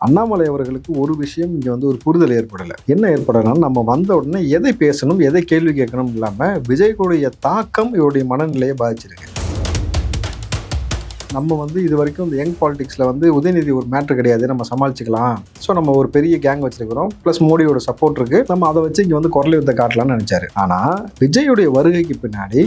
அண்ணாமலை அவர்களுக்கு ஒரு விஷயம் இங்கே வந்து ஒரு புரிதல் ஏற்படலை. என்ன ஏற்படலைன்னா, நம்ம வந்த உடனே எதை பேசணும் எதை கேள்வி கேட்கணும் இல்லாமல் விஜய்களுடைய தாக்கம் இவருடைய மனநிலையை பாதிச்சிருக்கு. நம்ம வந்து இது வரைக்கும் இந்த யங் பாலிடிக்ஸில் வந்து உதயநிதி ஒரு மேட்ரு கிடையாது, நம்ம சமாளிச்சுக்கலாம். ஸோ நம்ம ஒரு பெரிய கேங் வச்சிருக்கிறோம், ப்ளஸ் மோடியோட சப்போர்ட் இருக்குது, நம்ம அதை வச்சு இங்கே வந்து குரல் யுத்த காட்டலாம்னு நினச்சாரு. ஆனால் விஜயுடைய வருகைக்கு பின்னாடி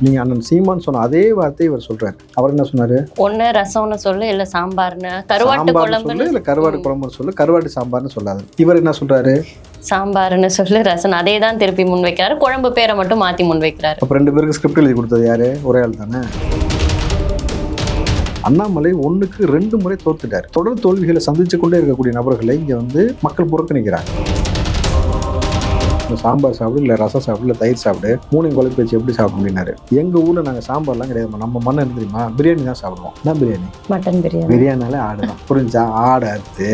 நீங்கள் அண்ணன் சீமான் சொன்ன அதே வார்த்தை இவர் சொல்கிறார். அவர் என்ன சொன்னார்? ஒன்று ரசம்னு சொல்லு, இல்லை சாம்பார்னு, கருவாட்டு குழம்பு இல்லை கருவாட்டு குழம்புன்னு சொல்லு, கருவாட்டு சாம்பார்னு சொல்லாது. இவர் என்ன சொல்கிறாரு? சாம்பார்னு சொல்லு, ரசம். அதே தான் திருப்பி முன்வைக்கிறாரு, குழம்பு பேரை மட்டும் மாற்றி முன்வைக்கிறாரு. அப்போ 2 பேருக்கு ஸ்கிரிப்ட் எழுதி கொடுத்தது யாரு? ஒரே ஆள் தானே. அண்ணாமலை 1க்கு 2 முறை தோத்துட்டார். தொடர் தோல்விகளை சந்திச்சு கொண்டே இருக்கக்கூடிய நபர்களை இங்கே வந்து மக்கள் புறக்கணிக்கிறாங்க. சாம்பார் சாப்பிடு, இல்லை ரசம் சாப்பிடு, இல்லை தயிர் சாப்பிடு, 3 குழம்பு வச்சு எப்படி சாப்பிட அப்படின்னாரு. எங்கள் ஊரில் நாங்கள் சாம்பார்லாம் கிடையாது, நம்ம மண்ணை என்ன தெரியுமா, பிரியாணி தான் சாப்பிடுவோம். என்ன பிரியாணி? மட்டன் பிரியாணி. பிரியாணினாலே ஆடு தான், புரிஞ்சா? ஆடு அறுத்து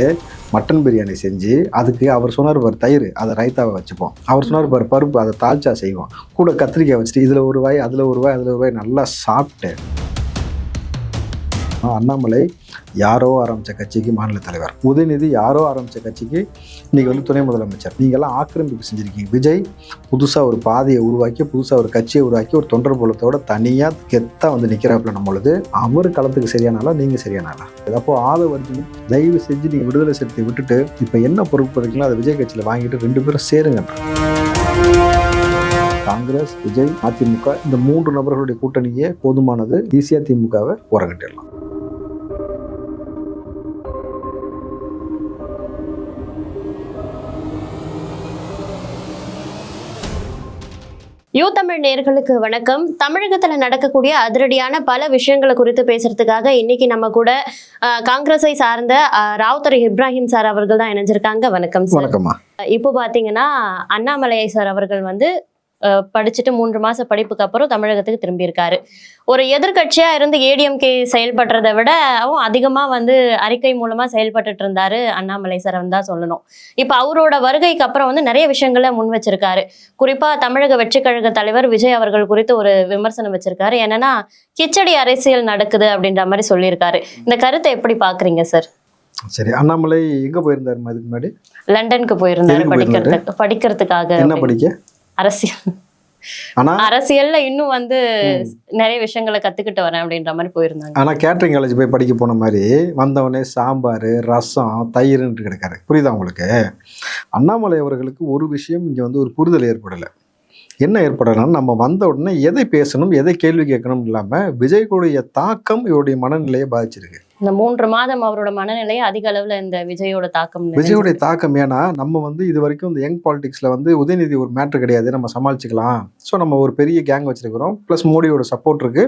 மட்டன் பிரியாணி செஞ்சு, அதுக்கு அவர் சொன்னார் பாரு தயிர், அதை ரைத்தாவை வச்சுப்போம். அவர் சொன்னார் பாரு பருப்பு, அதை தால்ச்சா செய்வோம். கூட கத்திரிக்காய் வச்சுட்டு இதில் ஒரு வாய் அதில் ஒரு வாய் அதில் ஒரு வாய் நல்லா சாப்பிட்டு. அண்ணாமலை யாரோ ஆரம்பித்த கட்சிக்கு மாநில தலைவர், உதயநிதி யாரோ ஆரம்பித்த கட்சிக்கு இன்றைக்கி வந்து துணை முதலமைச்சர். நீங்கள்லாம் ஆக்கிரமிப்பு செஞ்சுருக்கீங்க. விஜய் புதுசாக ஒரு பாதையை உருவாக்கி, புதுசாக ஒரு கட்சியை உருவாக்கி, ஒரு தொண்டர் போலத்தோட தனியாக கெத்தாக வந்து நிற்கிறாப்புல. நம்மளுது அவர் களத்துக்கு சரியானாலா, நீங்கள் சரியானாலா? அப்போது ஆதவர்ஜி தயவு செஞ்சு நீங்கள் விடுதலை சிறுத்தை விட்டுட்டு இப்போ என்ன பொறுப்பு இருக்கீங்களோ அதை விஜய் கட்சியில் வாங்கிட்டு 2 பேரும் சேருங்க. காங்கிரஸ், விஜய், அதிமுக இந்த 3 நபர்களுடைய கூட்டணியே போதுமானது. ஈஸியாக திமுகவை உரங்கட்டிடலாம். யூ தமிழ் நேயர்களுக்கு வணக்கம். தமிழகத்துல நடக்கக்கூடிய அதிரடியான பல விஷயங்களை குறித்து பேசுறதுக்காக இன்னைக்கு நம்ம கூட காங்கிரஸை சார்ந்த ராவுத்தர் இப்ராஹிம் சார் அவர்கள் தான் இணைஞ்சிருக்காங்க. வணக்கம் சார். வணக்கம்மா. இப்போ பாத்தீங்கன்னா அண்ணாமலை சார் அவர்கள் வந்து படிச்சுட்டு 3 மாச படிப்புக்கு அப்புறம் தமிழகத்துக்கு திரும்பி இருக்காரு. ஒரு எதிர்கட்சியா இருந்து ஏடிஎம்கே செயல்படுறதை விட அதிகமா வந்து அறிக்கை மூலமா செயல்பட்டு இருந்தாரு அண்ணாமலை சார் தான் சொல்லணும். இப்ப அவரோட வருகைக்கு அப்புறம் வந்து நிறைய விஷயங்களை முன் வச்சிருக்காரு. குறிப்பா தமிழக வெற்றி கழக தலைவர் விஜய் அவர்கள் குறித்து ஒரு விமர்சனம் வச்சிருக்காரு. என்னன்னா கிச்சடி அரசியல் நடக்குது அப்படின்ற மாதிரி சொல்லியிருக்காரு. இந்த கருத்தை எப்படி பாக்குறீங்க சார்? சரி, அண்ணாமலை எங்க போயிருந்தாரு அதுக்கு முன்னாடி? லண்டனுக்கு போயிருந்தாரு படிக்கிறதுக்காக. என்ன படிக்க? அரசியல். அரசியல்ல இன்னும் வந்து நிறைய விஷயங்களை கத்துக்கிட்டு வரேன் அப்படின்ற மாதிரி போயிருந்தாங்க. ஆனா கேட்டரிங் காலேஜ் போய் படிக்க போன மாதிரி வந்தவனே சாம்பார் ரசம் தயிர்ன்ட்டு கிடக்காரு. புரியுதா உங்களுக்கு? அண்ணாமலை அவர்களுக்கு ஒரு விஷயம் இங்க வந்து ஒரு புரிதல் ஏற்படலை. என்ன ஏற்படலைன்னா, நம்ம வந்த உடனே எதை பேசணும் எதை கேள்வி கேட்கணும் இல்லாம விஜய்களுடைய தாக்கம் இவருடைய மனநிலையை பாதிச்சிருக்கு. இந்த 3 மாதம் அவரோட மனநிலையை அதிக அளவுல இந்த விஜயோட தாக்கம். ஏன்னா நம்ம வந்து இது வரைக்கும் இந்த யங் பாலிடிக்ஸ்ல வந்து உதயநிதி ஒரு மேட்ரு கிடையாது, நம்ம சமாளிச்சுக்கலாம். ஸோ நம்ம ஒரு பெரிய கேங் வச்சிருக்கிறோம், ப்ளஸ் மோடியோட சப்போர்ட் இருக்கு,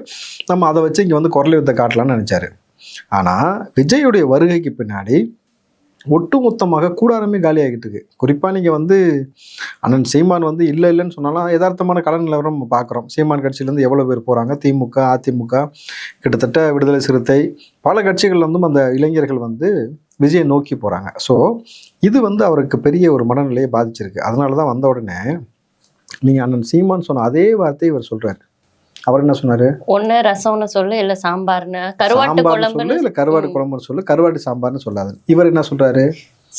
நம்ம அதை வச்சு இங்கே வந்து குரல் யுத்த காட்டலாம்னு நினைச்சாரு. ஆனால் விஜயுடைய வருகைக்கு பின்னாடி ஒட்டுமொத்தமாக கூடாரமே காலியாகிட்டு இருக்கு. குறிப்பாக நீங்கள் வந்து அண்ணன் சீமான் வந்து இல்லைன்னு சொன்னாலும் யதார்த்தமான கடன் நிலவரம் நம்ம பார்க்குறோம். சீமான் கட்சியிலேருந்து எவ்வளோ பேர் போகிறாங்க, திமுக, அதிமுக, கிட்டத்தட்ட விடுதலை சிறுத்தை, பல கட்சிகள் வந்து அந்த இளைஞர்கள் வந்து விஜயை நோக்கி போகிறாங்க. ஸோ இது வந்து அவருக்கு பெரிய ஒரு மனநிலையை பாதிச்சிருக்கு. அதனால தான் வந்த உடனே நீங்கள் அண்ணன் சீமான் சொன்ன அதே வார்த்தை இவர் சொல்கிறார். அவர் என்ன சொன்னாரு? ஒன்று ரசம்னு சொல்லு, இல்லை சாம்பார்னு, கருவாட்டு குழம்பு, இல்லை கருவாட்டு குழம்புன்னு சொல்லு, கருவாட்டு சாம்பார்னு சொல்லாது. இவர் என்ன சொல்றாரு?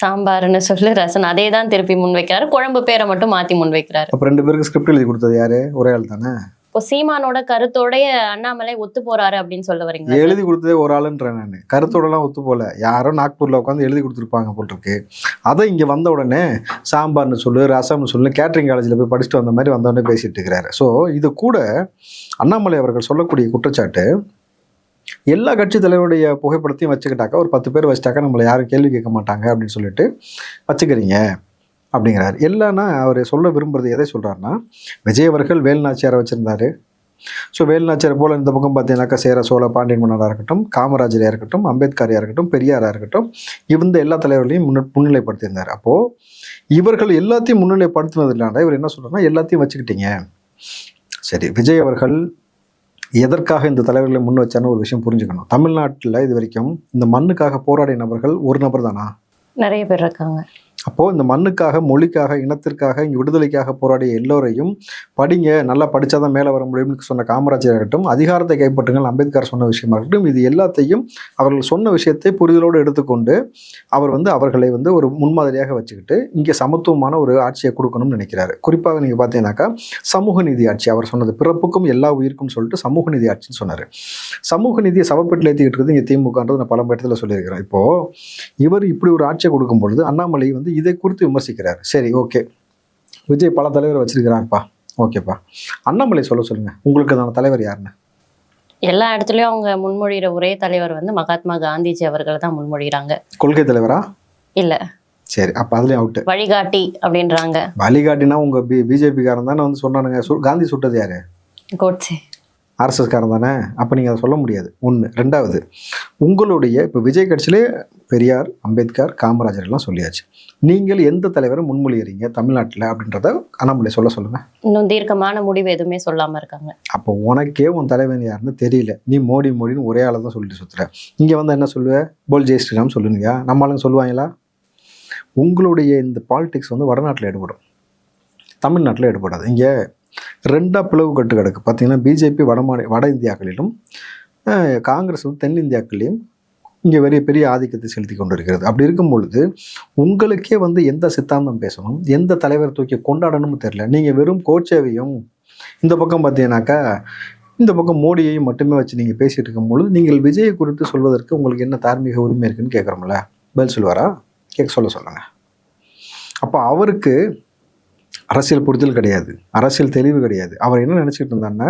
சாம்பார்னு சொல்லு, ரசம். அதே தான் திருப்பி முன்வைக்கிறாரு, குழம்பு பேரை மட்டும் மாத்தி முன்வைக்கிறாரு. அப்ப 2 பேருக்கு ஸ்கிரிப்ட் எழுதி கொடுத்தது யாரு? ஒரே ஆள் தானே. இப்போ சீமானோட கருத்தோடைய அண்ணாமலை ஒத்து போறாரு அப்படின்னு சொல்ல வரீங்க? எழுதி கொடுத்ததே ஒரு ஆளுன்றேன் நான். கருத்தோடலாம் ஒத்து போல, யாரோ நாக்பூர்ல உட்காந்து எழுதி கொடுத்துருப்பாங்க போல் இருக்கு. அதை இங்க வந்த உடனே சாம்பார்னு சொல்லு, ரசம்னு சொல்லு, கேட்டரிங் காலேஜில் போய் படிச்சுட்டு வந்த மாதிரி வந்த உடனே பேசிட்டு இருக்கிறாரு. ஸோ இது கூட அண்ணாமலை அவர்கள் சொல்லக்கூடிய குற்றச்சாட்டு, எல்லா கட்சி தலைவருடைய புகைப்படத்தையும் வச்சுக்கிட்டாக்கா, ஒரு 10 பேர் வச்சுட்டாக்கா நம்மளை யாரும் கேள்வி கேட்க மாட்டாங்க அப்படின்னு சொல்லிட்டு வச்சுக்கிறீங்க அப்படிங்கிறார். இல்லைன்னா அவர் சொல்ல விரும்புறது எதை சொல்கிறாருன்னா, விஜய் அவர்கள் வேலுநாச்சியாரை வச்சுருந்தாரு. ஸோ வேலுநாச்சியாரை போல் இந்த பக்கம் பார்த்தீங்கன்னாக்கா சேர சோழ பாண்டியன் மன்னராக இருக்கட்டும், காமராஜராக இருக்கட்டும், அம்பேத்கரையாக இருக்கட்டும், பெரியாராக இருக்கட்டும், இந்த எல்லா தலைவர்களையும் முன்னிலைப்படுத்தியிருந்தார். அப்போது இவர்கள் எல்லாத்தையும் முன்னிலைப்படுத்தினதுனால இவர் என்ன சொல்கிறாருன்னா, எல்லாத்தையும் வச்சுக்கிட்டீங்க. சரி, விஜய் அவர்கள் எதற்காக இந்த தலைவர்களை முன் வச்சான்னு ஒரு விஷயம் புரிஞ்சுக்கணும். தமிழ்நாட்டில் இது வரைக்கும் இந்த மண்ணுக்காக போராடிய நபர்கள் ஒரு நபர் தானா? நிறைய பேர் இருக்காங்க. அப்போது இந்த மண்ணுக்காக, மொழிக்காக, இனத்திற்காக, இங்கே விடுதலைக்காக போராடிய எல்லோரையும் படிங்க, நல்லா படித்தாதான் மேலே வர முடியும்னு சொன்ன காமராஜர் ஆகட்டும், அதிகாரத்தை கைப்பற்றுங்கள் அம்பேத்கர் சொன்ன விஷயமா இருக்கட்டும், இது எல்லாத்தையும் அவர்கள் சொன்ன விஷயத்தை புரிதலோடு எடுத்துக்கொண்டு அவர் அவர்களை ஒரு முன்மாதிரியாக வச்சுக்கிட்டு இங்கே சமத்துவமான ஒரு ஆட்சியை கொடுக்கணும்னு நினைக்கிறாரு. குறிப்பாக நீங்கள் பார்த்தீங்கன்னாக்கா சமூக நீதி ஆட்சி, அவர் சொன்னது பிறப்புக்கும் எல்லா உயிருக்கும் சொல்லிட்டு சமூக நீதி ஆட்சின்னு சொன்னார். சமூக நீதியை சவப்பெட்டில் ஏற்றிக்கிட்டு இருக்குது இங்கே திமுகன்றது நான் பல இடத்துல சொல்லியிருக்கிறேன். இப்போது இவர் இப்படி ஒரு ஆட்சியை கொடுக்கும் பொழுது அண்ணாமலை இதை குறித்து விமர்சிக்கிறார். சரி, ஓகே, விஜய் பல தலைவரை வச்சிருக்கிறாருப்பா, ஓகேப்பா, அண்ணாமலை சொல்லுங்க, உங்களுக்கு தான தலைவர் யாருன்னு? எல்லா இடத்துலயும் அவங்க முன்மொழிகிற ஒரே தலைவர் மகாத்மா காந்திஜி அவர்கள் தான் முன்மொழிகிறாங்க. கொள்கை தலைவரா? இல்ல. சரி, அப்ப அதுலயும் அவுட். வழிகாட்டி அப்படின்றாங்க. வழிகாட்டினா உங்க பிஜேபி காரன் தானே சொன்னானுங்க. காந்தி சுட்டது யாரு? கோட்சே. ஆர்எஸ்எஸ் காரன் தானே. அப்போ நீங்கள் அதை சொல்ல முடியாது. ஒன்று. ரெண்டாவது, உங்களுடைய இப்போ விஜய் கட்சியிலே பெரியார், அம்பேத்கர், காமராஜர் எல்லாம் சொல்லியாச்சு. நீங்கள் எந்த தலைவரை முன்மொழிகிறீங்க தமிழ்நாட்டில் அப்படின்றத அண்ணாமலை சொல்லுங்கள். இன்னும் தீர்க்கமான முடிவு எதுவுமே சொல்லாமல் இருக்காங்க. அப்போ உனக்கே உன் தலைவன் யாருன்னு தெரியல, நீ மோடின்னு ஒரே ஆளை தான் சொல்லிட்டு சுற்றுற. இங்கே என்ன சொல்லுவேன்? போல் ஜெய் ஸ்ரீராம் சொல்லுங்க. நம்ம ஆளுங்க சொல்லுவாங்களா? உங்களுடைய இந்த பாலிடிக்ஸ் வடநாட்டில் எடுபடும், தமிழ்நாட்டில் எடுபடாது. இங்கே ரெண்டாக பிளவு கட்டு கிடக்கு. பார்த்தீங்கன்னா பிஜேபி வட இந்தியாக்களிலும் காங்கிரஸ் தென்னிந்தியாக்களையும் இங்கே பெரிய ஆதிக்கத்தை செலுத்தி கொண்டு இருக்கிறது. அப்படி இருக்கும் பொழுது உங்களுக்கே எந்த சித்தாந்தம் பேசணும், எந்த தலைவர் தூக்கி கொண்டாடணும்னு தெரியல. நீங்கள் வெறும் கோட்சேவையும் இந்த பக்கம் பார்த்தீங்கன்னாக்கா இந்த பக்கம் மோடியையும் மட்டுமே வச்சு நீங்கள் பேசிகிட்டு இருக்கும் பொழுது நீங்கள் விஜயை குறித்து சொல்வதற்கு உங்களுக்கு என்ன தார்மீக உரிமை இருக்குன்னு கேட்குறோம்ல. பதில் சொல்லுவாரா? சொல்லுங்கள். அப்போ அவருக்கு அரசியல் புரிதல் கிடையாது, அரசியல் தெளிவு கிடையாது. அவர் என்ன நினச்சிக்கிட்டு இருந்தாருன்னா,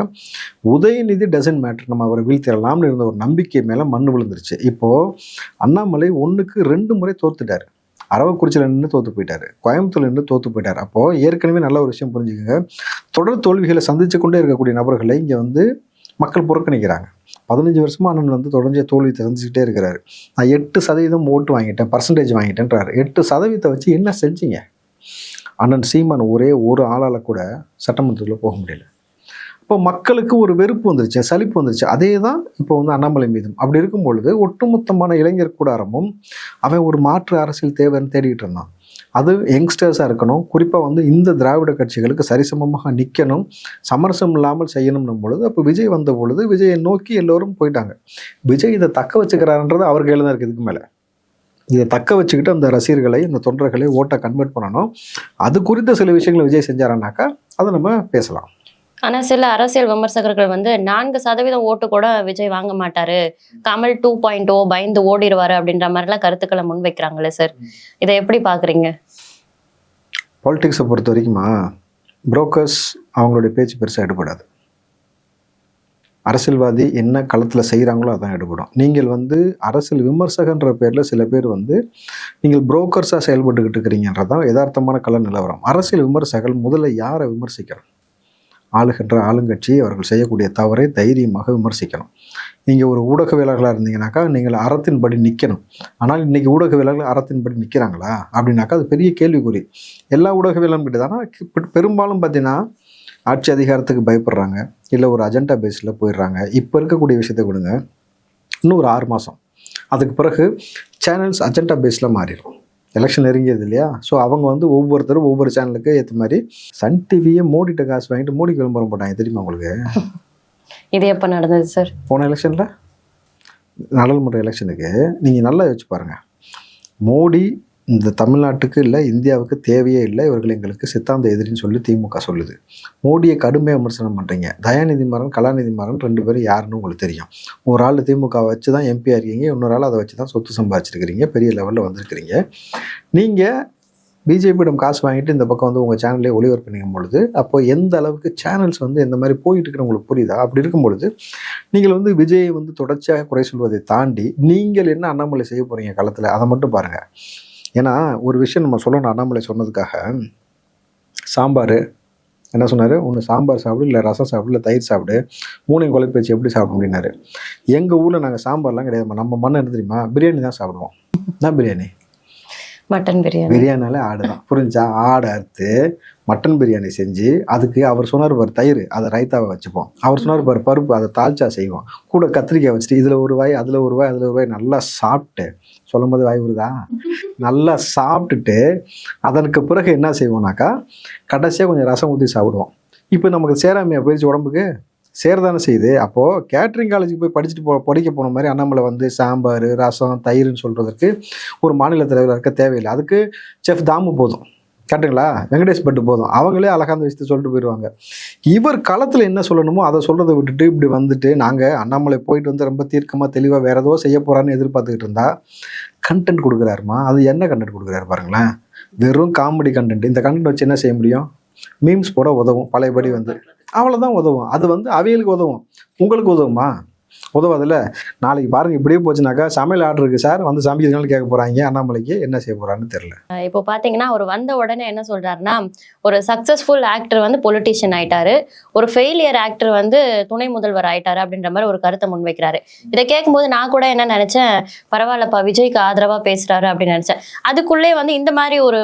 உதயநிதி டசன்ட் மேட்டர், நம்ம அவரை வீழ்த்திடலாம்னு இருந்த ஒரு நம்பிக்கை மேலே மண் விழுந்துருச்சு. இப்போது அண்ணாமலை 1க்கு 2 முறை தோத்துட்டார். அரவக்குறிச்சியில் நின்று தோற்று போயிட்டார், கோயம்புத்தூர் நின்று தோற்று போயிட்டார். அப்போது ஏற்கனவே நல்ல ஒரு விஷயம் புரிஞ்சுக்கோங்க, தொடர் தோல்விகளை சந்தித்து கொண்டே இருக்கக்கூடிய நபர்களை இங்கே மக்கள் புறக்கணிக்கிறாங்க. 15 வருஷமாக அண்ணன் தொடர்ந்து தோல்வி சந்திச்சுக்கிட்டே இருக்கிறாரு. நான் 8% ஓட்டு வாங்கிட்டேன், பர்சன்டேஜ் வாங்கிட்டேன்றாரு. 8% வச்சு என்ன செஞ்சீங்க? அண்ணன் சீமான் ஒரே ஒரு ஆளால் கூட சட்டமன்றத்தில் போக முடியல. இப்போ மக்களுக்கு ஒரு வெறுப்பு வந்துருச்சு, சலிப்பு வந்துருச்சு. அதே தான் இப்போ அண்ணாமலை மீதும். அப்படி இருக்கும் பொழுது ஒட்டுமொத்தமான இளைஞர் கூடாரமும் அவன் ஒரு மாற்று அரசியல் தேவைன்னு தேடிக்கிட்டு இருந்தான். அது யங்ஸ்டர்ஸாக இருக்கணும், குறிப்பாக இந்த திராவிட கட்சிகளுக்கு சரிசமமாக நிற்கணும், சமரசம் இல்லாமல் செய்யணும்னும் பொழுது அப்போ விஜய் வந்த பொழுது விஜயை நோக்கி எல்லோரும் போயிட்டாங்க. விஜய் இதை தக்க வச்சுக்கிறாருன்றது அவர் கையில் தான் இருக்குது. இதுக்கு மேலே இதை தக்க வச்சுக்கிட்டு அந்த ரசிகர்களை, இந்த தொண்டர்களை ஓட்டை கன்வெர்ட் பண்ணணும். அது குறித்த சில விஷயங்களை விஜய் செஞ்சாரானாக்கா அதை நம்ம பேசலாம். ஆனால் சில அரசியல் விமர்சகர்கள் 4% ஓட்டு கூட விஜய் வாங்க மாட்டாரு, கமல் 2.0 பயந்து ஓடிடுவாரு அப்படின்ற மாதிரிலாம் கருத்துக்களை முன்வைக்கிறாங்களே சார், இதை எப்படி பார்க்குறீங்க? பாலிடிக்ஸை பொறுத்த வரைக்குமா, புரோக்கர்ஸ் அவங்களுடைய பேச்சு பெருசாக எடுபடாது. அரசியல்வாதி என்ன களத்தில் செய்கிறாங்களோ அதான் எடுபடும். நீங்கள் அரசியல் விமர்சகன்ற பேரில் சில பேர் நீங்கள் புரோக்கர்ஸாக செயல்பட்டுக்கிட்டு இருக்கிறீங்கன்றதான் யதார்த்தமான கள நிலவரம். அரசியல் விமர்சகர்கள் முதல்ல யாரை விமர்சிக்கணும்? ஆளுகின்ற ஆளுங்கட்சி அவர்கள் செய்யக்கூடிய தவறை தைரியமாக விமர்சிக்கணும். நீங்கள் ஒரு ஊடகவியலாளர்களாக இருந்தீங்கன்னாக்கா நீங்கள் அறத்தின்படி நிற்கணும். ஆனால் இன்றைக்கி ஊடகவியலாளர்கள் அறத்தின்படி நிற்கிறாங்களா அப்படின்னாக்கா அது பெரிய கேள்விக்குறி. எல்லா ஊடகவியலும் கிட்ட தானே பெரும்பாலும் பார்த்தீங்கன்னா ஆட்சி அதிகாரத்துக்கு பயப்படுறாங்க, இல்லை ஒரு அஜெண்டா பேஸில் போயிடுறாங்க. இப்போ இருக்கக்கூடிய விஷயத்தை கொடுங்க, இன்னும் ஒரு 6 மாதம் அதுக்கு பிறகு சேனல்ஸ் அஜெண்டா பேஸில் மாறிடும். எலெக்ஷன் நெருங்கியது இல்லையா? ஸோ அவங்க ஒவ்வொருத்தரும் ஒவ்வொரு சேனலுக்கு ஏற்ற மாதிரி சன் டிவியை மோடிட்ட காசு வாங்கிட்டு மோடிக்கு விளம்பரம் போட்டாங்க. தெரியுமா உங்களுக்கு? இது எப்போ நடந்தது சார்? போன எலெக்ஷனில், நாடாளுமன்ற எலெக்ஷனுக்கு நீங்கள் நல்லா யோசிச்சு பாருங்கள். மோடி இந்த தமிழ்நாட்டுக்கு இல்லை, இந்தியாவுக்கு தேவையே இல்லை, இவர்கள் எங்களுக்கு சித்தாந்த எதிரின்னு சொல்லி திமுக சொல்லுது. மோடியை கடுமையாக விமர்சனம் பண்ணுறீங்க. தயாநிதி மாறன், கலாநிதி மாறன் 2 பேரும் யாருன்னு உங்களுக்கு தெரியும். ஒரு ஆள் திமுக வச்சு தான் எம்பியாக இருக்கீங்க, இன்னொரு ஆள் அதை வச்சு தான் சொத்து சம்பாதிச்சிருக்கிறீங்க, பெரிய லெவலில் வந்திருக்கிறீங்க. நீங்கள் பிஜேபியிடம் காசு வாங்கிட்டு இந்த பக்கம் உங்கள் சேனல்லே ஒளிபரப்பு பண்ணும் பொழுது அப்போது எந்த அளவுக்கு சேனல்ஸ் எந்த மாதிரி போயிட்டு இருக்குன்னு உங்களுக்கு புரியுதா? அப்படி இருக்கும் பொழுது நீங்கள் விஜயை தொடர்ச்சியாக குறை சொல்வதை தாண்டி நீங்கள் என்ன அண்ணாமலை செய்ய போகிறீங்க களத்தில், அதை மட்டும் பாருங்கள். ஏன்னா ஒரு விஷயம் நம்ம சொல்லணும். அண்ணாமலை சொன்னதுக்காக சாம்பார் என்ன சொன்னார்? ஒன்று சாம்பார் சாப்பிடு, இல்லை ரசம் சாப்பிடு, இல்லை தயிர் சாப்பிடு, 3 குழப்பேச்சு எப்படி சாப்பிட அப்படின்னாரு. எங்கள் ஊரில் நாங்கள் சாம்பார்லாம் கிடையாது, நம்ம மண்ணை என்ன தெரியுமா, பிரியாணி தான் சாப்பிடுவோம். என்ன பிரியாணி? மட்டன் பிரியாணி. பிரியாணினாலே ஆடு தான், புரிஞ்சா? ஆடு அறுத்து மட்டன் பிரியாணி செஞ்சு, அதுக்கு அவர் சொன்னார் பாரு தயிர், அதை ரைத்தாவை வச்சுப்போம். அவர் சொன்னார் பாரு பருப்பு, அதை தால்ச்சா செய்வோம். கூட கத்திரிக்காய் வச்சுட்டு இதில் ஒரு வாய் அதில் ஒரு வாய் அதில் ஒரு வாய் நல்லா சாப்பிட்டு, சொல்லும் போது வாய் வருதா, நல்லா சாப்பிட்டுட்டு அதற்கு பிறகு என்ன செய்வோம்னாக்கா கடைசியாக கொஞ்சம் ரசம் ஊற்றி சாப்பிடுவோம். இப்போ நமக்கு சேராமையா போயிடுச்சு உடம்புக்கு? சேரதானே செய்யுது. அப்போது கேட்ரிங் காலேஜுக்கு போய் படிச்சுட்டு படிக்க போன மாதிரி அண்ணாமலை வந்து சாம்பார் ரசம் தயிர்னு சொல்கிறதுக்கு ஒரு மாநில தலைவராக இருக்க தேவையில்லை. அதுக்கு செஃப் தாமு போதும், கரெக்டுங்களா? வெங்கடேஷ் பட்டு போதும், அவங்களே அழகாந்த விஷயத்தை சொல்லிட்டு போயிடுவாங்க. இவர் களத்தில் என்ன சொல்லணுமோ அதை சொல்கிறத விட்டுட்டு இப்படி வந்துட்டு நாங்கள் அண்ணாமலை போயிட்டு வந்து ரொம்ப தீர்க்கமாக தெளிவாக வேறு ஏதோ செய்ய போகிறான்னு எதிர்பார்த்துக்கிட்டு இருந்தா கண்டென்ட் கொடுக்குறாருமா. அது என்ன கண்டென்ட் கொடுக்குறாரு பாருங்களேன், வெறும் காமெடி கண்டென்ட். இந்த கண்டென்ட் வச்சு என்ன செய்ய முடியும்? மீம்ஸ் போட உதவும், பழையபடி வந்து அவ்வளோதான் உதவும். அது வந்து அவைகளுக்கு உதவும், உங்களுக்கு உதவுமா? உதவாதில்ல. நாளைக்கு பாருங்க இப்படியே போச்சுனாக்கா சமையல் ஆர்டர் இருக்கு சார் வந்து சமைக்கிறதுனால கேட்க போறாங்க, அண்ணாமலைக்கு என்ன செய்ய போறான்னு தெரியல. இப்போ பாத்தீங்கன்னா அவர் வந்த உடனே என்ன சொல்றாருன்னா, ஒரு சக்சஸ்ஃபுல் ஆக்டர் வந்து பொலிட்டிஷியன் ஆயிட்டாரு, ஒரு ஃபெயிலியர் ஆக்டர் வந்து துணை முதல்வர் ஆயிட்டாரு அப்படின்ற மாதிரி ஒரு கருத்தை முன்வைக்கிறாரு. இதை கேட்கும்போது நான் கூட என்ன நினைச்சேன், பரவாயில்லப்பா விஜய்க்கு ஆதரவா பேசுறாரு அப்படின்னு நினைச்சேன். அதுக்குள்ளே வந்து இந்த மாதிரி ஒரு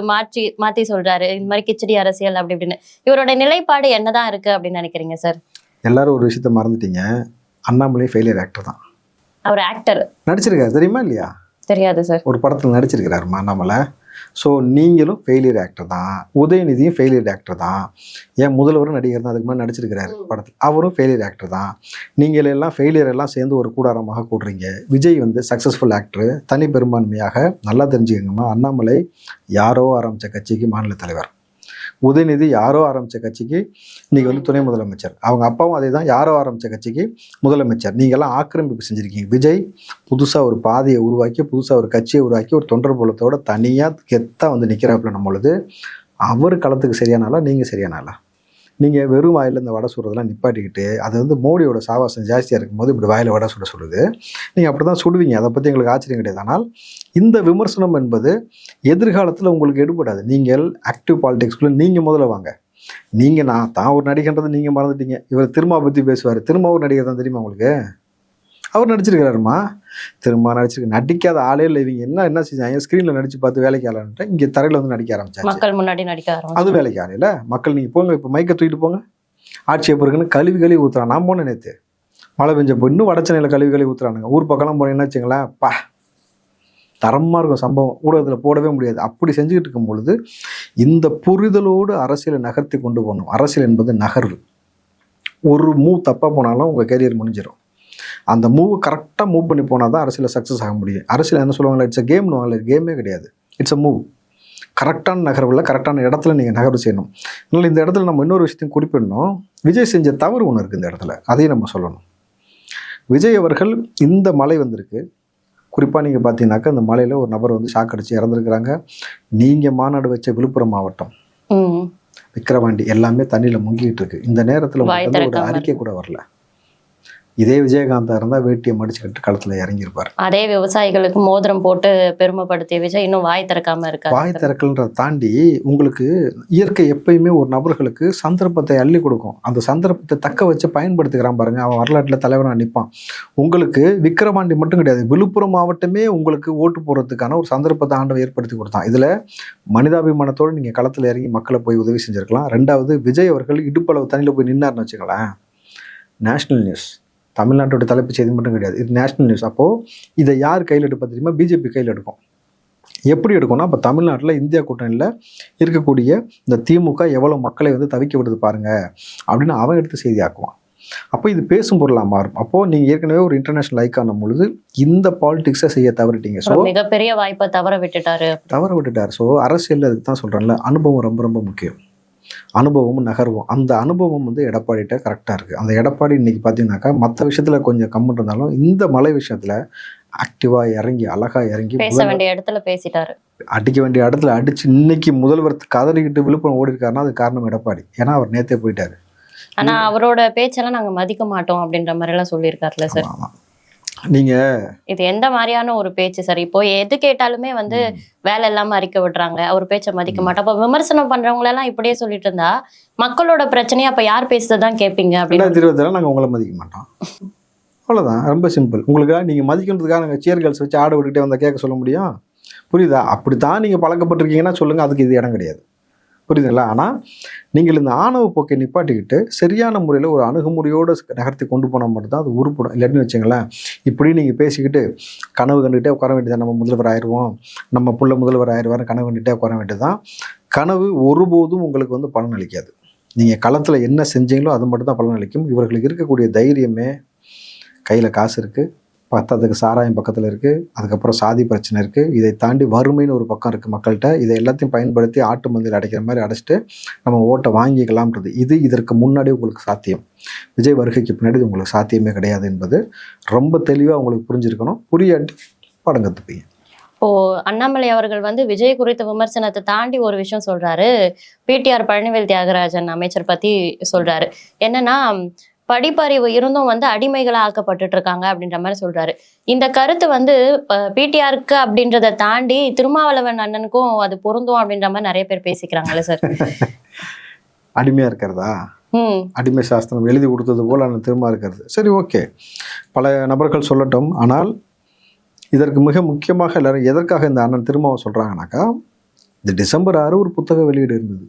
மாத்தி சொல்றாரு, இந்த மாதிரி கிச்சடி அரசியல் அப்படி இப்படின்னு. இவரோட நிலைப்பாடு என்னதான் இருக்கு அப்படின்னு நினைக்கிறீங்க சார்? எல்லாரும் ஒரு விஷயத்த மறந்துட்டீங்க, அண்ணாமலை ஃபெயிலியர் ஆக்டர் தான். அவர் ஆக்டர் நடிச்சிருக்காரு, தெரியுமா இல்லையா? தெரியாது சார். ஒரு படத்தில் நடிச்சிருக்கிறாருமா அண்ணாமலை. ஸோ நீங்களும் ஃபெயிலியர் ஆக்டர் தான், உதயநிதியும் ஃபெயிலியர் ஆக்டர் தான், ஏன் முதல்வரும் நடிகர் தான், அதுக்கு முன்னாடி நடிச்சிருக்கிறாரு படத்தில், அவரும் ஃபெயிலியர் ஆக்டர் தான். நீங்கள் எல்லாம் ஃபெயிலியர் எல்லாம் சேர்ந்து ஒரு கூடாரமாக கூடுறீங்க. விஜய் வந்து சக்ஸஸ்ஃபுல் ஆக்டர், தனி பெரும்பான்மையாக நல்லா தெரிஞ்சுக்கங்கம்மா. அண்ணாமலை யாரோ ஆரம்பித்த கட்சிக்கு மாநில தலைவர், உதயநிதி யாரோ ஆரம்பித்த கட்சிக்கு இன்றைக்கி வந்து துணை முதலமைச்சர், அவங்க அப்பாவும் அதே தான், யாரோ ஆரம்பித்த கட்சிக்கு முதலமைச்சர். நீங்கள்லாம் ஆக்கிரமிப்பு செஞ்சுருக்கீங்க. விஜய் புதுசாக ஒரு பாதையை உருவாக்கி, புதுசாக ஒரு கட்சியை உருவாக்கி, ஒரு தொண்டர் புலத்தோட தனியாக கெத்தாக வந்து நிற்கிறாப்புல நம்மளுது. அவர் களத்துக்கு சரியானாலா, நீங்கள் சரியானாலா? நீங்கள் வெறும் வாயில் இந்த வடை சுடுறதெல்லாம் நிப்பாட்டிக்கிட்டு, அது வந்து மோடியோட சாவாசம் ஜாஸ்தியாக இருக்கும்போது இப்படி வாயில் வடை சுட சொல்லுது. நீங்கள் அப்படி தான் சுடுவீங்க, அதை பற்றி எங்களுக்கு ஆச்சரியம் கிடையாது. ஆனால் இந்த விமர்சனம் என்பது எதிர்காலத்தில் உங்களுக்கு எடுபடாது. நீங்கள் ஆக்டிவ் பாலிடிக்ஸ்குள்ளே நீங்கள் முதல்ல வாங்க. நீங்கள் நான் தான் ஒரு நடிகன்றது நீங்கள் மறந்துட்டீங்க. இவர் திரும்ப பற்றி பேசுவார், திரும்ப ஒரு நடிகர் தான், தெரியுமா உங்களுக்கு? அவர் நடிச்சிருக்கிறாருமா, திரும்ப நடிச்சிருக்கு. நடிக்காத ஆளே இல்லை. இவங்க என்ன செஞ்சாங்க, ஸ்க்ரீனில் நடிச்சு பார்த்து வேலைக்கு ஆளான்ட்டு இங்கே தரையில் வந்து நடிக்க ஆரம்பிச்சாங்க. மக்கள் முன்னாடி நடிக்க ஆரம்பிச்சு அது வேலைக்கு ஆலையில. மக்கள் நீங்கள் போங்க, இப்போ மைக்கை தூக்கிட்டு போங்க, ஆட்சியை பொறுக்குன்னு கழுவி ஊற்றுறான். நான் போனேன் நேற்று, மழை பெஞ்சப்போ இன்னும் வடச்சென்னையில் கழுவி ஊற்றுறானுங்க. ஊர் பக்கம்லாம் போனீங்கன்னா வச்சுங்களேன், தரமாக இருக்கும் சம்பவம், ஊடகத்தில் போடவே முடியாது. அப்படி செஞ்சுக்கிட்டு இருக்கும் பொழுது இந்த புரிதலோடு அரசியலை நகர்த்தி கொண்டு போகணும். அரசியல் என்பது நகர்வு. ஒரு மூவ் தப்பாக போனாலும் உங்கள் கேரியர் முடிஞ்சிடும். அந்த மூவ் கரெக்டாக மூவ் பண்ணி போனால் தான் அரசியலில் சக்ஸஸ் ஆக முடியும். அரசியல் என்ன சொல்லுவாங்களா, இட்ஸ் அ கேம்னு வாங்கல, கேமே கிடையாது, இட்ஸ் அ மூவ். கரெக்டான நகர்வில் கரெக்டான இடத்துல நீங்கள் நகர்வு செய்யணும். அதனால் இந்த இடத்துல நம்ம இன்னொரு விஷயத்தையும் குறிப்பிடணும். விஜய் செஞ்ச தவறு ஒன்று இருக்குது இந்த இடத்துல, அதையும் நம்ம சொல்லணும். விஜய் அவர்கள் இந்த மழை வந்திருக்கு, குறிப்பாக நீங்கள் பார்த்தீங்கன்னாக்கா இந்த மலையில் ஒரு நபர் வந்து ஷாக் அடித்து இறந்துருக்குறாங்க. நீங்கள் மாநாடு வச்ச விழுப்புரம் மாவட்டம் விக்கிரவாண்டி எல்லாமே தண்ணியில் முங்கிட்டு இருக்கு. இந்த நேரத்தில் ஒரு அறிக்கை கூட வரல. இதே விஜயகாந்தா இருந்தால் வேட்டியை மடிச்சுக்கிட்டு களத்தில் இறங்கியிருப்பார். அதே விவசாயிகளுக்கு மோதிரம் போட்டு பெருமைப்படுத்திய விஜய் இன்னும் வாய் திறக்காம இருக்காரு. வாய் திறக்கல்ன்றதை தாண்டி உங்களுக்கு இயற்கை எப்பயுமே ஒரு நபர்களுக்கு சந்தர்ப்பத்தை அள்ளி கொடுக்கும். அந்த சந்தர்ப்பத்தை தக்க வச்சு பயன்படுத்திக்கிறான் பாருங்க, அவன் வரலாற்றில் தலைவராக நிற்பான். உங்களுக்கு விக்கிரவாண்டி மட்டும் கிடையாது, விழுப்புரம் மாவட்டமே உங்களுக்கு ஓட்டு போடுறதுக்கான ஒரு சந்தர்ப்பத்தை ஆண்டவன் ஏற்படுத்தி கொடுத்தான். இதில் மனிதாபிமானத்தோடு நீங்கள் களத்தில் இறங்கி மக்களை போய் உதவி செஞ்சுருக்கலாம். ரெண்டாவது, விஜய் அவர்கள் இடுப்பளவு தண்ணியில் போய் நின்னார்னு வச்சுங்களேன், நேஷ்னல் நியூஸ், தமிழ்நாட்டோட தலைப்பு செய்தி மட்டும் கிடையாது, இது நேஷ்னல் நியூஸ். அப்போது இதை யார் கையில் எடுப்பா தெரியுமா? பிஜேபி கையில் எடுக்கும். எப்படி எடுக்கும்னா, இப்போ தமிழ்நாட்டில் இந்தியா கூட்டணியில் இருக்கக்கூடிய இந்த திமுக எவ்வளோ மக்களை வந்து தவிக்க விடுது பாருங்க அப்படின்னு அவன் எடுத்து செய்தி ஆக்குவான். அப்போ இது பேசும் பொருளாக மாறும். அப்போது நீங்கள் ஏற்கனவே ஒரு இன்டர்நேஷனல் ஐக்கான பொழுது இந்த பாலிடிக்ஸை செய்ய தவறிட்டீங்க. ஸோ மிகப்பெரிய வாய்ப்பை தவற விட்டுட்டார். ஸோ அரசியல் அதுக்கு தான் சொல்கிறேன்ல, அனுபவம் ரொம்ப ரொம்ப முக்கியம். அனுபவமும் நகர்வும். அந்த அனுபவம் வந்து எடப்பாடிகிட்ட கரெக்டாக இருக்குது. அந்த எடப்பாடி இன்றைக்கி பார்த்தீங்கன்னாக்கா மற்ற விஷயத்தில் கொஞ்சம் கம்மிட்டு இருந்தாலும் இந்த மலை விஷயத்தில் ஆக்டிவாக இறங்கி அழகாக இறங்கி பேச வேண்டிய இடத்துல பேசிட்டாரு, அடிக்க வேண்டிய இடத்துல அடித்து இன்னைக்கு முதல்வர் கதறிக்கிட்டு விழுப்புரம் ஓடி இருக்காருன்னா அது காரணம் எடப்பாடி. ஏன்னா அவர் நேற்றே போயிட்டாரு. ஆனால் அவரோட பேச்செல்லாம் நாங்கள் மதிக்க மாட்டோம் அப்படின்ற மாதிரிலாம் சொல்லியிருக்காருல்ல சார். நீங்க இது எந்த மாதிரியான ஒரு பேச்சு சார்? இப்போ எது கேட்டாலுமே வந்து வேலை இல்லாம அறிக்கை விடுறாங்க, அவர் பேச்சை மதிக்க மாட்டோம். அப்ப விமர்சனம் பண்றவங்க எல்லாம் இப்படியே சொல்லிட்டு இருந்தா மக்களோட பிரச்சனையை அப்ப யார் பேசுறதுதான் கேட்பீங்க? அப்படின்னு நாங்க உங்களை மதிக்க மாட்டோம், அவ்வளவுதான். ரொம்ப சிம்பிள். உங்களுக்கு நீங்க மதிக்கிறதுக்காக நாங்கள் சேர் கேர்ள்ஸ் வச்சு ஆட விட்டுக்கிட்டே வந்தால் கேட்க சொல்ல முடியும்? புரியுதா? அப்படித்தான் நீங்கள் பழக்கப்பட்டிருக்கீங்கன்னா சொல்லுங்கள், அதுக்கு இது இடம் கிடையாது. புரியுதுங்களா? ஆனால் நீங்கள் இந்த ஆணவ போக்கை நிப்பாட்டிக்கிட்டு சரியான முறையில் ஒரு அணுகுமுறையோடு நகர்த்தி கொண்டு போனால் மட்டும்தான் அது உருப்படும். இல்லாட்டின்னு வச்சுங்களேன், இப்படி நீங்கள் பேசிக்கிட்டு கனவு கண்டுகிட்டே உட்கார வேண்டியதான், நம்ம முதல்வர் ஆயிடுவோம், நம்ம புள்ள முதல்வர் ஆயிடுவார்னு கனவு கண்டுகிட்டே உட்கார வேண்டியதுதான். கனவு ஒருபோதும் உங்களுக்கு வந்து பலன் அளிக்காது. நீங்கள் களத்தில் என்ன செஞ்சீங்களோ அது மட்டும் தான் பலன் அளிக்கும். இவர்களுக்கு இருக்கக்கூடிய தைரியமே, கையில் காசு இருக்குது, பத்தாததுக்கு சாராயம் பக்கத்தில் இருக்குது, அதுக்கப்புறம் சாதி பிரச்சனை இருக்குது, இதை தாண்டி வறுமைன்னு ஒரு பக்கம் இருக்குது மக்கள்கிட்ட. இதை எல்லாத்தையும் பயன்படுத்தி ஆட்டு மந்தையில் அடைக்கிற மாதிரி அடைச்சிட்டு நம்ம ஓட்டை வாங்கிக்கலாம்ன்றது. இதற்கு முன்னாடி உங்களுக்கு சாத்தியம். விஜய் வருகைக்கு பின்னாடி இது உங்களுக்கு சாத்தியமே கிடையாது என்பது ரொம்ப தெளிவாக உங்களுக்கு புரிஞ்சிருக்கணும். புரியாட்டி படம் கற்றுப்பீங்க. இப்போ அண்ணாமலை அவர்கள் வந்து விஜய் குறித்த விமர்சனத்தை தாண்டி ஒரு விஷயம் சொல்றாரு. பிடிஆர் பழனிவேல் தியாகராஜன் அமைச்சர் பத்தி சொல்றாரு. என்னன்னா, படிப்பறிவு இருந்தும் வந்து அடிமைகளா ஆக்கப்பட்டுட்டு இருக்காங்க அப்படின்ற மாதிரி சொல்றாரு. இந்த கருத்து வந்து பிடிஆருக்கு அப்படின்றத தாண்டி திருமாவளவன் அண்ணனுக்கும் அது பொருந்தும் அப்படின்ற மாதிரி நிறைய பேர் பேசிக்கிறாங்கல்ல சார். அடிமையா இருக்கிறதா? அடிமை சாஸ்திரம் எழுதி கொடுத்தது போல நான் திரும்ப இருக்கிறது. சரி, ஓகே, பல நபர்கள் சொல்லட்டும். ஆனால் இதற்கு மிக முக்கியமாக எல்லாரும் எதற்காக இந்த அண்ணன் திருமாவை சொல்றாங்கன்னாக்கா, இந்த டிசம்பர் 6 ஒரு புத்தக வெளியீடு இருந்தது.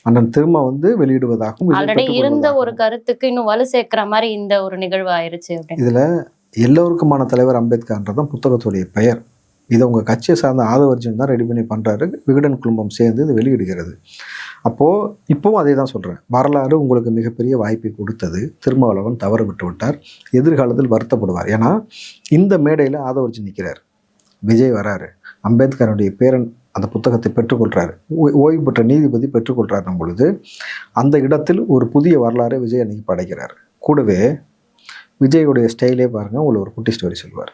அண்ணன் திரும்ப வந்து வெளியிடுவதாகவும் ஆல்ரெடி இருந்த ஒரு கருத்துக்கு இன்னும் வலு சேர்க்கிற மாதிரி இந்த ஒரு நிகழ்வு ஆயிருச்சு. இதுல எல்லோருக்குமான தலைவர் அம்பேத்கர்ன்றதான் புத்தகத்துடைய பெயர். இதை உங்க கட்சியை சார்ந்த ஆதவர்ஜன் தான் ரெடி பண்ணி பண்றாரு. விகடன் குழுமம் சேர்ந்து இது வெளியிடுகிறது. அப்போது இப்போவும் அதே தான் சொல்கிறேன். வரலாறு உங்களுக்கு மிகப்பெரிய வாய்ப்பை கொடுத்தது. திருமாவளவன் தவறு விட்டு விட்டார். எதிர்காலத்தில் வருத்தப்படுவார். ஏன்னா இந்த மேடையில் ஆதவர்ஜன் நிற்கிறார், விஜய் வராரு, அம்பேத்கருடைய பேரன் அந்த புத்தகத்தை பெற்றுக்கொள்கிறாரு, ஓய்வு பெற்ற நீதிபதி பெற்றுக்கொள்கிறார் பொழுது அந்த இடத்தில் ஒரு புதிய வரலாறு விஜய் அன்னைக்கு படைக்கிறார். கூடவே விஜயோடைய ஸ்டைலே பாருங்கள், உங்களுக்கு ஒரு குட்டி ஸ்டோரி சொல்லுவார்.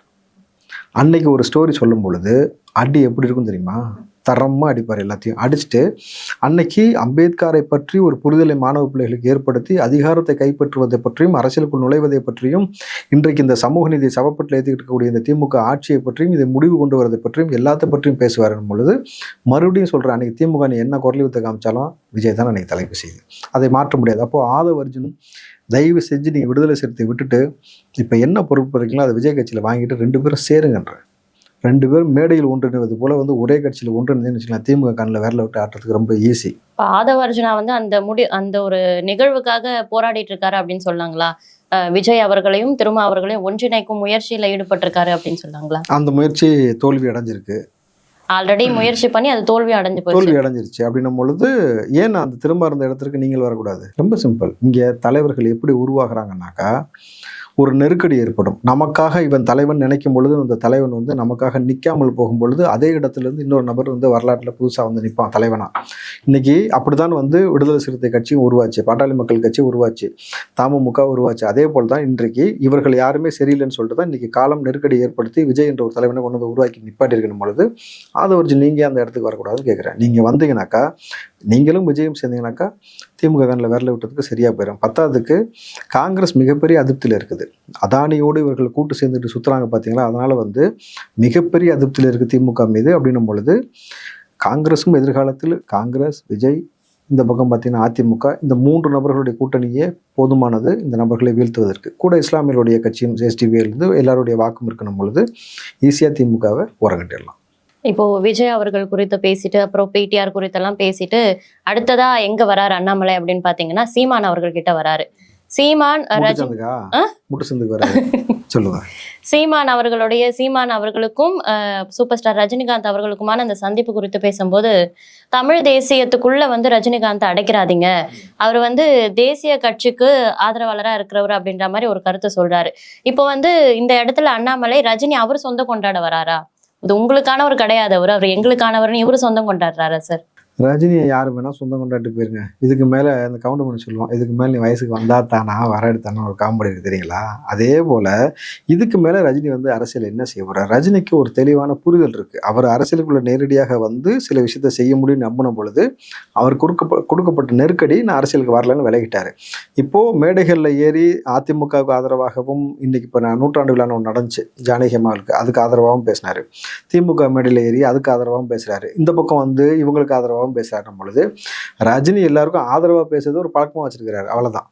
அன்னைக்கு ஒரு ஸ்டோரி சொல்லும் பொழுது அடி எப்படி இருக்கும் தெரியுமா? தரமாக அடிப்பார். எல்லாத்தையும் அடிச்சுட்டு அன்னைக்கு அம்பேத்கரை பற்றி ஒரு புரிதலை மாணவ பிள்ளைகளுக்கு ஏற்படுத்தி அதிகாரத்தை கைப்பற்றுவதை பற்றியும் அரசியலுக்குள் நுழைவதை பற்றியும் இன்றைக்கு இந்த சமூக நீதி சவப்பட்டில் ஏற்றிக்கிட்டு இருக்கக்கூடிய இந்த திமுக ஆட்சியை பற்றியும் இதை முடிவு கொண்டு வரதை பற்றியும் எல்லாத்த பற்றியும் பேசுவார் பொழுது மறுபடியும் சொல்கிறேன், அன்றைக்கி திமுக நீ என்ன குரல் வித்தை காமிச்சாலும் விஜய் தான் அன்றைக்கி தலைப்பு செய்யுது. அதை மாற்ற முடியாது. அப்போது ஆதவர்ஜுன் தயவு செஞ்சு நீங்கள் விடுதலை சிறுத்தை விட்டுட்டு இப்போ என்ன பொறுப்பு இருக்கீங்களோ அதை விஜய் கட்சியில் வாங்கிட்டு 2 பேரும் சேருங்கன்ற. 2 பேரும் மேடையில் ஒன்றிணைவது போல வந்து ஒரே கட்சியில் ஒன்றிணைதுன்னு வச்சுக்கலாம். திமுக கண்ணில் விரல விட்டு ஆட்டுறதுக்கு ரொம்ப ஈஸி. ஆதவர்ஜுனா வந்து அந்த ஒரு நிகழ்வுக்காக போராடிட்டு இருக்காரு அப்படின்னு சொன்னாங்களா? விஜய் அவர்களையும் திருமா அவர்களையும் ஒன்றிணைக்கும் முயற்சியில ஈடுபட்டிருக்காரு அப்படின்னு சொன்னாங்களா? அந்த முயற்சி தோல்வி அடைஞ்சிருக்கு. ஆல்ரெடி முயற்சி பண்ணி அது தோல்வி அடைஞ்சிருச்சு. அப்படின்னும் பொழுது ஏன் அந்த திரும்ப இருந்த இடத்துக்கு நீங்கள் வரக்கூடாது? ரொம்ப சிம்பிள். இங்கே தலைவர்கள் எப்படி உருவாகிறாங்கன்னாக்கா, ஒரு நெருக்கடி ஏற்படும். நமக்காக இவன் தலைவன் நினைக்கும் பொழுது அந்த தலைவன் வந்து நமக்காக நிற்காமல் போகும் பொழுது அதே இடத்துலேருந்து இன்னொரு நபர் வந்து வரலாற்றில் புதுசாக வந்து நிற்பான் தலைவனா. இன்னைக்கு அப்படித்தான் வந்து விடுதலை சிறுத்தை கட்சியும் உருவாச்சு, பாட்டாளி மக்கள் கட்சி உருவாச்சு, தமுமுக உருவாச்சு. அதே போல் தான் இன்றைக்கு இவர்கள் யாருமே சரியில்லைன்னு சொல்லிட்டு தான் இன்றைக்கி காலம் நெருக்கடி ஏற்படுத்தி விஜய் என்ற ஒரு தலைவனை கொண்டு வந்து உருவாக்கி நிப்பாட்டியிருக்கணும் பொழுது ஆதவர்ஜுன் நீங்கள் அந்த இடத்துக்கு வரக்கூடாதுன்னு கேட்குறேன். நீங்கள் வந்தீங்கன்னாக்கா, நீங்களும் விஜயும் சேர்ந்தீங்கன்னாக்கா திமுக கண்ணில் விரல விட்டதுக்கு சரியாக போயிடும். 10க்கு காங்கிரஸ் மிகப்பெரிய அதிருப்தியில் இருக்குது. அதானியோடு இவர்கள் கூட்டு சேர்ந்துட்டு சுற்றுறாங்க பார்த்தீங்களா? அதனால் வந்து மிகப்பெரிய அதிருப்தியில் இருக்குது திமுக மீது. அப்படின்னும் பொழுது காங்கிரஸும் எதிர்காலத்தில் காங்கிரஸ், விஜய், இந்த பக்கம் பார்த்தீங்கன்னா அதிமுக, இந்த 3 நபர்களுடைய கூட்டணியே போதுமானது இந்த நபர்களை வீழ்த்துவதற்கு. கூட இஸ்லாமியர்களுடைய கட்சியும் எஸ்டிபியிலிருந்து எல்லாருடைய வாக்கும் இருக்கணும் பொழுது ஈஸியாக திமுகவை உரகட்டிடலாம். இப்போ விஜய் அவர்கள் குறித்து பேசிட்டு அப்புறம் பிடிஆர் குறித்தெல்லாம் பேசிட்டு அடுத்ததா எங்க வராரு அண்ணாமலை அப்படின்னு பாத்தீங்கன்னா சீமான் அவர்கள் கிட்ட வராரு. சீமான் சீமான் அவர்களுக்கும் சூப்பர் ஸ்டார் ரஜினிகாந்த் அவர்களுக்குமான அந்த சந்திப்பு குறித்து பேசும்போது, தமிழ் தேசியத்துக்குள்ள வந்து ரஜினிகாந்த் அடைக்கிறாதீங்க, அவர் வந்து தேசிய கட்சிக்கு ஆதரவாளரா இருக்கிறவர் அப்படின்ற மாதிரி ஒரு கருத்தை சொல்றாரு. இப்போ வந்து இந்த இடத்துல அண்ணாமலை ரஜினி அவர் சொந்தம் கொண்டாட வராரா? இது உங்களுக்கானவர் கிடையாது, அவர் எங்களுக்கானவர்னு இவரு சொந்தம் கொண்டாடுறாரா சார்? ரஜினியை யார் வேணால் சொந்தம் கொண்டாட்டு போயிருங்க. இதுக்கு மேலே இந்த கவுண்டர் பண்ணி சொல்லுவோம், இதுக்கு மேலே நீ வயசுக்கு வந்தால் தானா வர எடுத்தானா ஒரு காமெடி இருக்குது தெரியுங்களா? அதே போல் இதுக்கு மேலே ரஜினி வந்து அரசியல் என்ன செய்ய போகிறார்? ரஜினிக்கு ஒரு தெளிவான புரிதல் இருக்குது. அவர் அரசியலுக்குள்ள நேரடியாக வந்து சில விஷயத்தை செய்ய முடியும்னு நம்பின பொழுது அவர் கொடுக்கப்பட்ட நெருக்கடி நான் அரசியலுக்கு வரலன்னு விலகிட்டார். இப்போது மேடைகளில் ஏறி அதிமுகவுக்கு ஆதரவாகவும் இன்றைக்கி இப்போ நூற்றாண்டு விழான்னு ஒன்று நடந்துச்சு ஜானகி அம்மாவுக்கு, அதுக்கு ஆதரவாகவும் பேசினார். திமுக மேடையில் ஏறி அதுக்கு ஆதரவாகவும் பேசுகிறாரு. இந்த பக்கம் வந்து இவங்களுக்கு ஆதரவாகவும் பேசுறாரு பொழுது ரஜினி எல்லாருக்கும் ஆதரவா பேசுறது ஒரு பழக்கமா வச்சிருக்கிறாரு. அவ்வளவுதான்.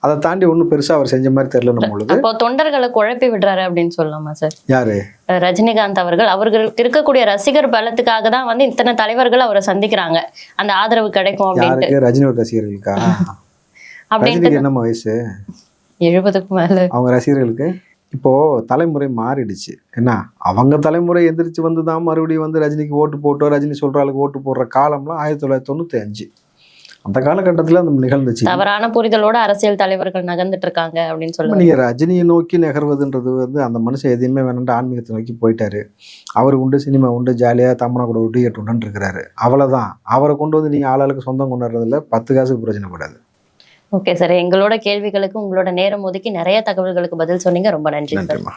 அதை தாண்டி ஒன்றும் பெருசாக அவர் செஞ்ச மாதிரி தெரியலன்னும் பொழுது அப்போ தொண்டர்களை குழப்பி விடுறாரு அப்படின்னு சொல்லலாமா சார்? யாரு? ரஜினிகாந்த் அவர்களுக்கு இருக்கக்கூடிய ரசிகர் பலத்துக்காக தான் வந்து இத்தனை தலைவர்கள் அவரை சந்திக்கிறாங்க, அந்த ஆதரவு கிடைக்கும் அப்படின்ட்டு. யாருக்கு? ரஜினியோட ரசிகர்களுக்கா? ரஜினிக்கு என்னம்மா வயசு? 70க்கு மேல. அவங்க ரசிகர்களுக்கு இப்போ தலைமுறை மாறிடுச்சு. என்ன, அவங்க தலைமுறை எந்திரிச்சு வந்து தான் மறுபடியும் வந்து ரஜினிக்கு ஓட்டு போட்டோம், ரஜினி சொல்ற ஆளுக்கு ஓட்டு போடுற காலம்லாம் 1995. அந்த காலகட்டத்தில் அந்த நிகழ்ந்துச்சு. தவறான புரிதலோட அரசியல் தலைவர்கள் நகர்ந்துட்டு இருக்காங்க அப்படின்னு சொல்லுவாங்க. நீங்க ரஜினியை நோக்கி நகர்வதுன்றது வந்து அந்த மனுஷன் எதையுமே வேணும்ட்டு ஆன்மீகத்தை நோக்கி போயிட்டாரு. அவர் உண்டு, சினிமா உண்டு, ஜாலியாக தம்மனா கூட ஒட்டி கட்டுன்னு இருக்கிறாரு. அவ்வளோதான். அவரை கொண்டு வந்து நீங்கள் ஆளாளுக்கு சொந்தம் கொண்டாடுறதுல 10 காசுக்கு பிரயோஜனப்படாது. ஓகே சார், எங்களோட கேள்விகளுக்கு உங்களோட நேரம் ஒதுக்கி நிறைய தகவல்களுக்கு பதில் சொன்னீங்க. ரொம்ப நன்றி சார். நன்றிம்மா.